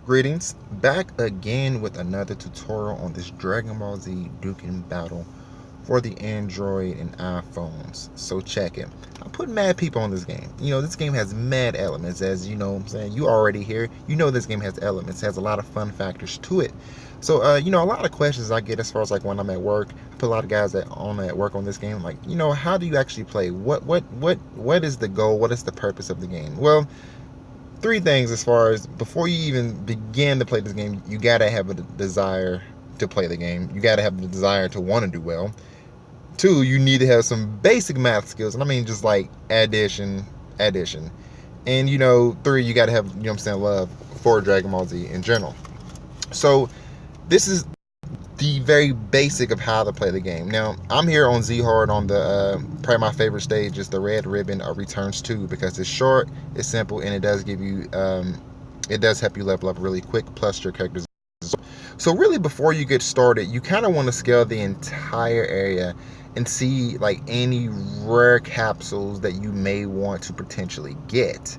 Greetings, back again with another tutorial on this Dragon Ball Z Dokkan Battle for the Android and iPhones. So check it. I put mad people on this game. This game has mad elements, as you know what I'm saying. You already here. This game has elements. It has a lot of fun factors to it. So, a lot of questions I get as far as like when I'm at work. I put a lot of guys that on at work on this game. Like, how do you actually play? What is the goal? What is the purpose of the game? Well, three things as far as before you even begin to play this game, you gotta have a desire to play the game. You gotta have the desire to want to do well. Two, you need to have some basic math skills, and I mean just like addition. And three, you gotta have, love for Dragon Ball Z in general. So this is the very basic of how to play the game. Now, I'm here on Z Hard on the probably my favorite stage is the Red Ribbon Returns 2, because it's short, it's simple, and it does give you it does help you level up really quick, plus your characters. So really, before you get started, you kind of want to scale the entire area and see like any rare capsules that you may want to potentially get.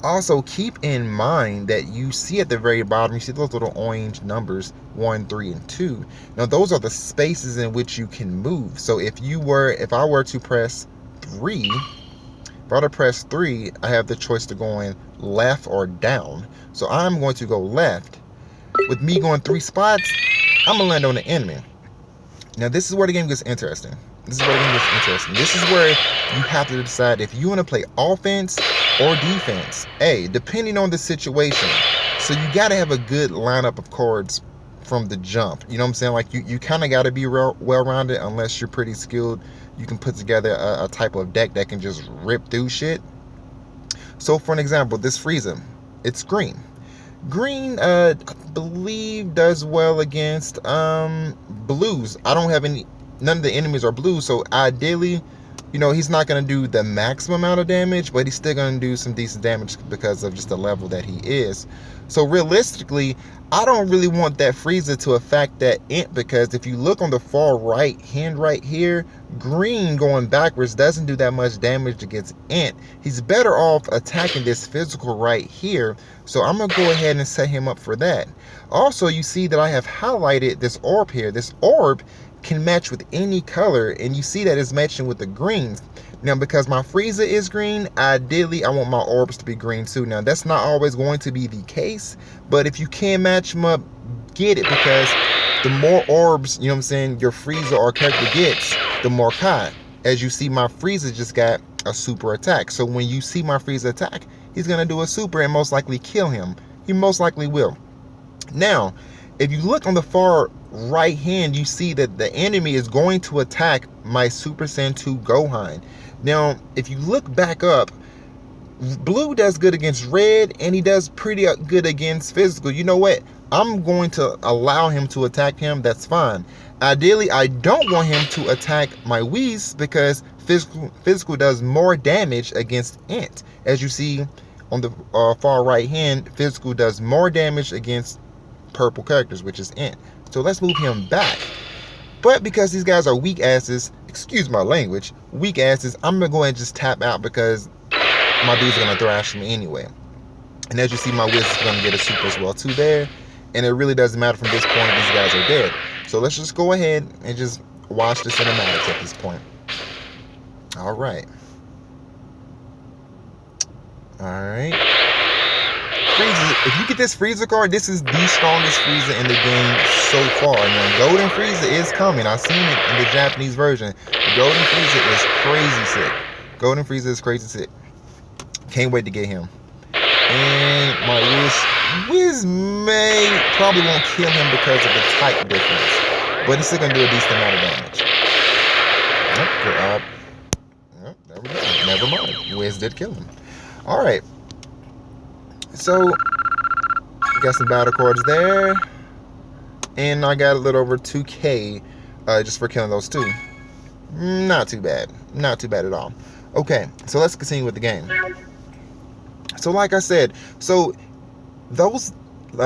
Also, keep in mind that you see at the very bottom, you see those little orange numbers 1, 3, and 2. Now, those are the spaces in which you can move. So if I were to press 3, I have the choice to go in left or down. So I'm going to go left. With me going 3 spots, I'm gonna land on the enemy. Now, this is where the game gets interesting. This is where you have to decide if you want to play offense or defense. Depending on the situation. So you got to have a good lineup of cards from the jump. You know what I'm saying? Like you kind of got to be well-rounded. Unless you're pretty skilled, you can put together a type of deck that can just rip through shit. So for an example, this Frieza, it's green. Green, I believe, does well against blues. I don't have none of the enemies are blue, so ideally, he's not going to do the maximum amount of damage, but he's still going to do some decent damage because of just the level that he is. So realistically, I don't really want that Frieza to affect that Int, because if you look on the far right hand right here, green going backwards doesn't do that much damage against Int. He's better off attacking this physical right here, so I'm going to go ahead and set him up for that. Also, you see that I have highlighted this orb here. This orb can match with any color, and you see that it's matching with the greens. Now, because my Frieza is green, ideally I want my orbs to be green too. Now, that's not always going to be the case, but if you can match them up, get it, because the more orbs, your Frieza or character gets, the more Kai. As you see, my Frieza just got a super attack. So when you see my Frieza attack, he's gonna do a super and most likely kill him. He most likely will. Now, if you look on the far right hand, you see that the enemy is going to attack my Super Saiyan 2 Gohan. Now, if you look back up, blue does good against red, and he does pretty good against physical. You know what? I'm going to allow him to attack him. That's fine. Ideally, I don't want him to attack my Whis, because physical does more damage against Int. As you see on the far right hand, physical does more damage against purple characters, which is Int. So let's move him back. But because these guys are weak asses, excuse my language, weak asses, I'm gonna go ahead and just tap out, because my dudes are gonna thrash me anyway. And as you see, my Wiz is gonna get a super as well too there. And it really doesn't matter from this point, these guys are dead. So let's just go ahead and just watch the cinematics at this point. Alright. Frieza, if you get this Frieza card, this is the strongest Frieza in the game so far. Now, Golden Frieza is coming. I've seen it in the Japanese version. Golden Frieza is crazy sick. Can't wait to get him. And my Wiz probably won't kill him because of the type difference, but he's still gonna do a decent amount of damage. There we go. Never mind. Wiz did kill him. All right. So, got some battle cards there, and I got a little over 2K just for killing those two. Not too bad at all. Okay, so let's continue with the game. So like I said, so those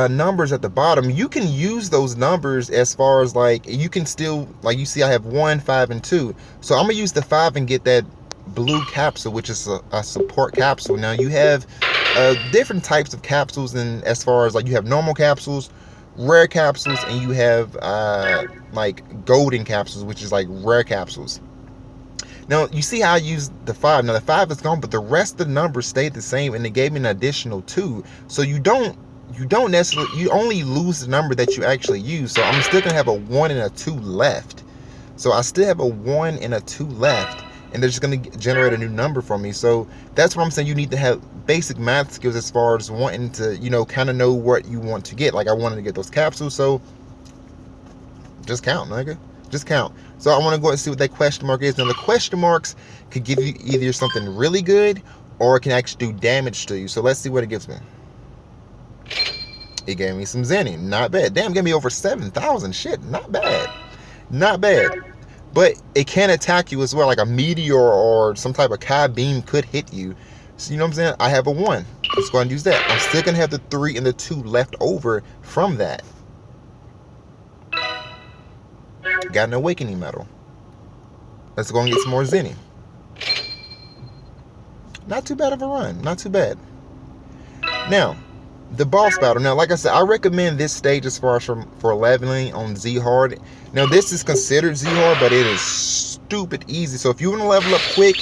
numbers at the bottom, you can use those numbers as far as like, you can still, like you see I have 1, 5, and 2. So I'm gonna use the 5 and get that blue capsule, which is a support capsule. Now you have different types of capsules, and as far as like you have normal capsules, rare capsules, and you have like golden capsules, which is like rare capsules. Now you see how I used the 5. Now the 5 is gone, but the rest of the numbers stayed the same, and they gave me an additional 2. So you don't necessarily, you only lose the number that you actually use. So I'm still gonna have a 1 and a 2 left. So I still have a 1 and a 2 left, and they're just going to generate a new number for me. So that's what I'm saying. You need to have basic math skills as far as wanting to, you know, kind of know what you want to get. Like I wanted to get those capsules, so just count, nigga. Just count. So I want to go and see what that question mark is. Now the question marks could give you either something really good, or it can actually do damage to you. So let's see what it gives me. It gave me some Zenny. Not bad. Damn, it gave me over 7,000. Shit, not bad. Not bad. But it can attack you as well, like a meteor or some type of Kai beam could hit you. So you know what I'm saying? I have a 1. Let's go ahead and use that. I'm still going to have the 3 and the 2 left over from that. Got an awakening medal. Let's go and get some more Zenny. Not too bad of a run. Not too bad. Now, the boss battle. Now, like I said, I recommend this stage as far as for leveling on Z hard. Now, this is considered Z hard, but it is stupid easy. So if you want to level up quick,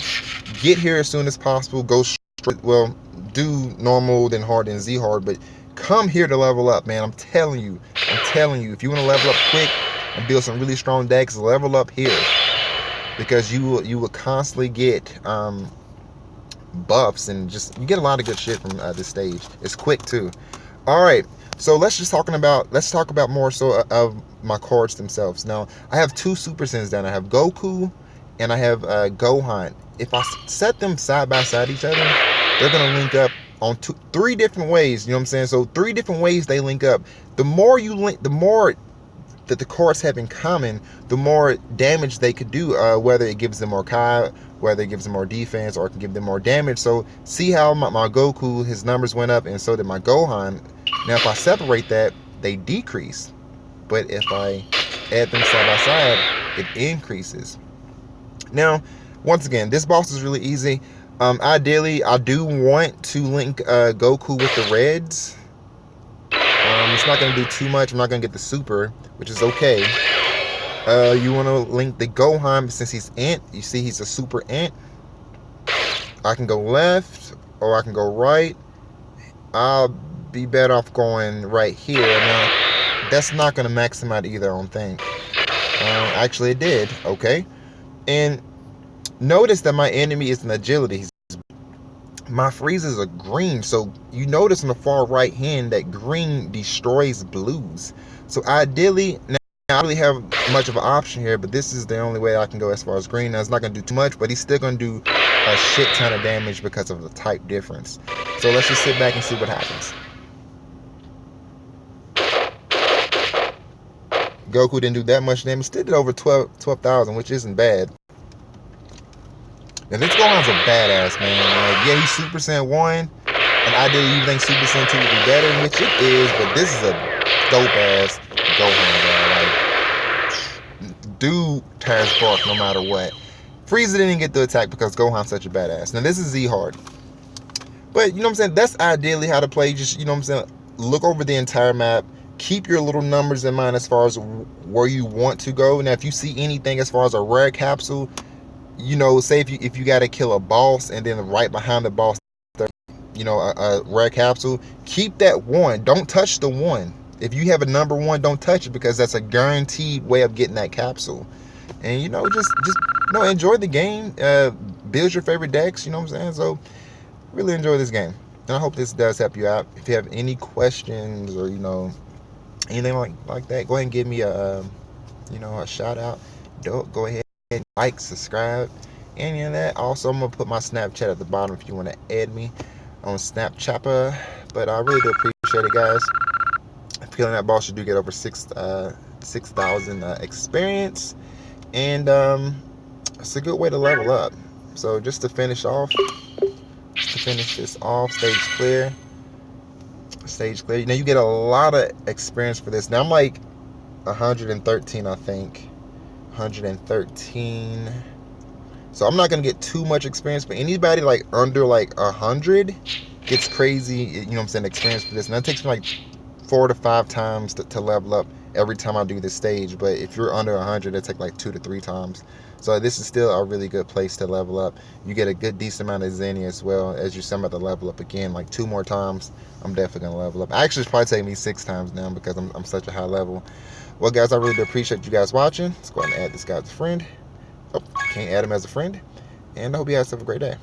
get here as soon as possible. Go straight, well, do normal, then hard, then Z hard, but come here to level up, man. I'm telling you. If you want to level up quick and build some really strong decks, level up here, because you will constantly get buffs, and just you get a lot of good shit from this stage. It's quick too. All right, so let's talk about more so of my cards themselves. Now I have 2 Super Saiyans down. I have Goku and I have Gohan. If I set them side by side each other, they're gonna link up on 3 different ways. You know what I'm saying? So 3 different ways they link up. The more you link, the more that the cards have in common, the more damage they could do, whether it gives them more Kai, whether it gives them more defense, or it can give them more damage. So see how my Goku, his numbers went up, and so did my Gohan. Now if I separate that, they decrease, but if I add them side by side, it increases. Now once again, this boss is really easy. Ideally I do want to link Goku with the reds. It's not going to do too much. I'm not going to get the super, which is okay. You want to link the Gohan since he's Ant. You see he's a super Ant. I can go left or I can go right. I'll be better off going right here. Now, that's not going to max him out either, I don't think. Actually, it did. Okay. And notice that my enemy is an agility. My freezes are green, so you notice on the far right hand that green destroys blues. So ideally, now I don't really have much of an option here, but this is the only way I can go as far as green. Now it's not going to do too much, but he's still going to do a shit ton of damage because of the type difference. So let's just sit back and see what happens. Goku didn't do that much damage, still did over 12,000, which isn't bad. Now this Gohan's a badass, man. Like, yeah, he's Super Saiyan 1, and ideally you think Super Saiyan 2 would be better, which it is, but this is a dope-ass Gohan, bro. Like, dude tears bark no matter what. Frieza didn't get the attack because Gohan's such a badass. Now this is Z hard. But, you know what I'm saying, that's ideally how to play. Just, you know what I'm saying, look over the entire map. Keep your little numbers in mind as far as where you want to go. Now, if you see anything as far as a rare capsule, you know, say if you got to kill a boss and then right behind the boss, you know, a rare capsule, keep that 1. Don't touch the 1. If you have a number 1, don't touch it, because that's a guaranteed way of getting that capsule. And, you know, just you know, enjoy the game. Build your favorite decks. You know what I'm saying? So really enjoy this game, and I hope this does help you out. If you have any questions or, you know, anything like that, go ahead and give me a you know, a shout out. Go ahead. Like, subscribe, any of that. Also, I'm gonna put my Snapchat at the bottom if you want to add me on Snapchat. But I really do appreciate it, guys. Killing that boss, you do get over 6,000 experience, and it's a good way to level up. So just to finish this off, stage clear. Now you get a lot of experience for this. Now I'm like 113, I think. 113. So I'm not gonna get too much experience, but anybody like under like 100, gets crazy, you know what I'm saying, experience for this. And that takes me like 4 to 5 times to level up every time I do this stage. But if you're under 100, it takes like 2 to 3 times. So this is still a really good place to level up. You get a good decent amount of zenny as well. As you see, I'm about to level up again like 2 more times. I'm definitely gonna level up. Actually, it's probably taking me 6 times now because I'm such a high level. Well, guys, I really do appreciate you guys watching. Let's go ahead and add this guy as a friend. Oh, can't add him as a friend. And I hope you guys have a great day.